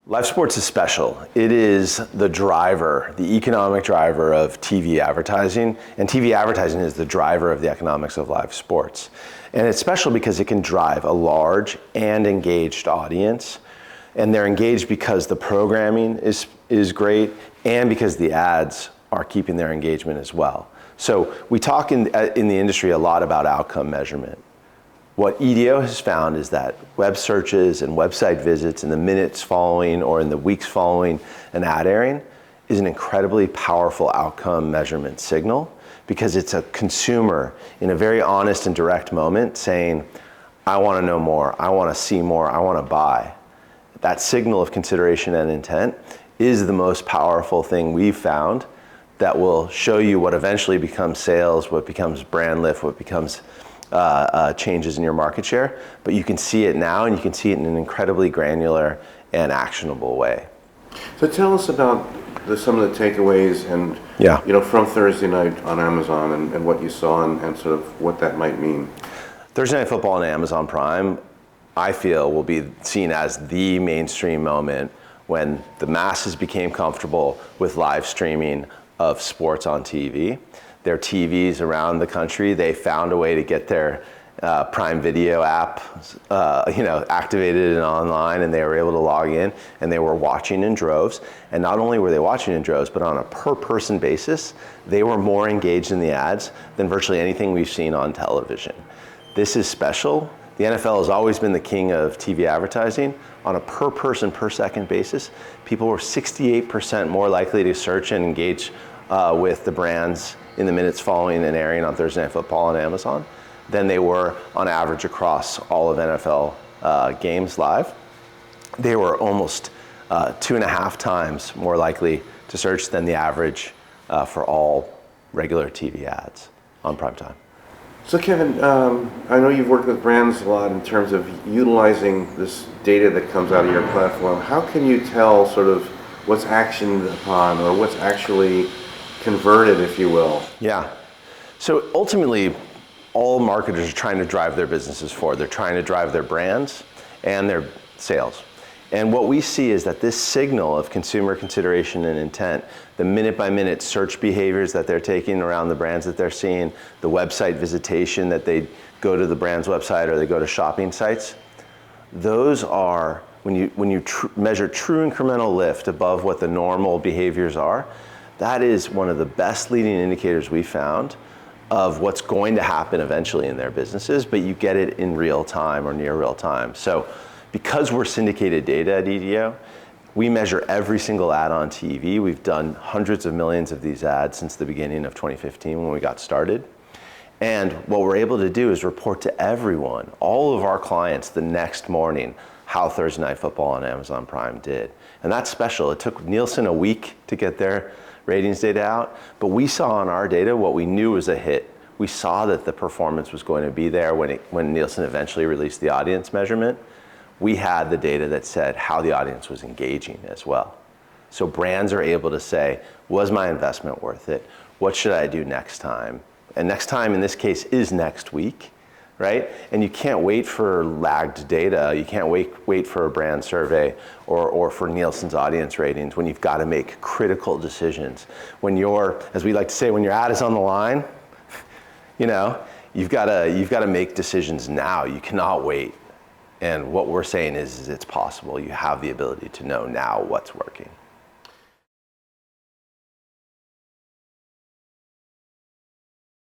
Live sports is special. It is the driver, the economic driver of TV advertising, and TV advertising is the driver of the economics of live sports. And it's special because it can drive a large and engaged audience, and they're engaged because the programming is great and because the ads are keeping their engagement as well. So we talk in the industry a lot about outcome measurement. What EDO has found is that web searches and website visits in the minutes following or in the weeks following an ad airing is an incredibly powerful outcome measurement signal because it's a consumer in a very honest and direct moment saying, I want to know more, I want to see more, I want to buy. That signal of consideration and intent is the most powerful thing we've found that will show you what eventually becomes sales, what becomes brand lift, what becomes changes in your market share, but you can see it now and you can see it in an incredibly granular and actionable way. So tell us about some of the takeaways and from Thursday night on Amazon and what you saw and sort of what that might mean. Thursday Night Football on Amazon Prime, I feel, will be seen as the mainstream moment when the masses became comfortable with live streaming of sports on TV. Their TVs around the country, they found a way to get their Prime Video app activated and online, and they were able to log in and they were watching in droves. And not only were they watching in droves, but on a per person basis, they were more engaged in the ads than virtually anything we've seen on television. This is special. The NFL has always been the king of TV advertising. On a per person per second basis, people were 68% more likely to search and engage with the brands in the minutes following an airing on Thursday Night Football on Amazon than they were on average across all of NFL games live. They were almost 2.5 times more likely to search than the average for all regular TV ads on primetime. So Kevin, I know you've worked with brands a lot in terms of utilizing this data that comes out of your platform. How can you tell sort of what's actioned upon or what's actually converted, if you will? Yeah. So ultimately, all marketers are trying to drive their businesses forward. They're trying to drive their brands and their sales. And what we see is that this signal of consumer consideration and intent, the minute-by-minute search behaviors that they're taking around the brands that they're seeing, the website visitation that they go to the brand's website or they go to shopping sites, those are, when you measure true incremental lift above what the normal behaviors are, that is one of the best leading indicators we found of what's going to happen eventually in their businesses, but you get it in real time or near real time. So because we're syndicated data at EDO, we measure every single ad on TV. We've done hundreds of millions of these ads since the beginning of 2015 when we got started. And what we're able to do is report to everyone, all of our clients, the next morning, how Thursday Night Football on Amazon Prime did. And that's special. It took Nielsen a week to get their ratings data out, but we saw on our data what we knew was a hit. We saw that the performance was going to be there when Nielsen eventually released the audience measurement. We had the data that said how the audience was engaging as well. So brands are able to say, was my investment worth it? What should I do next time? And next time in this case is next week, right? And you can't wait for lagged data. You can't wait for a brand survey or for Nielsen's audience ratings when you've got to make critical decisions. When as we like to say, when your ad is on the line, you've got to make decisions now. You cannot wait. And what we're saying is it's possible. You have the ability to know now what's working.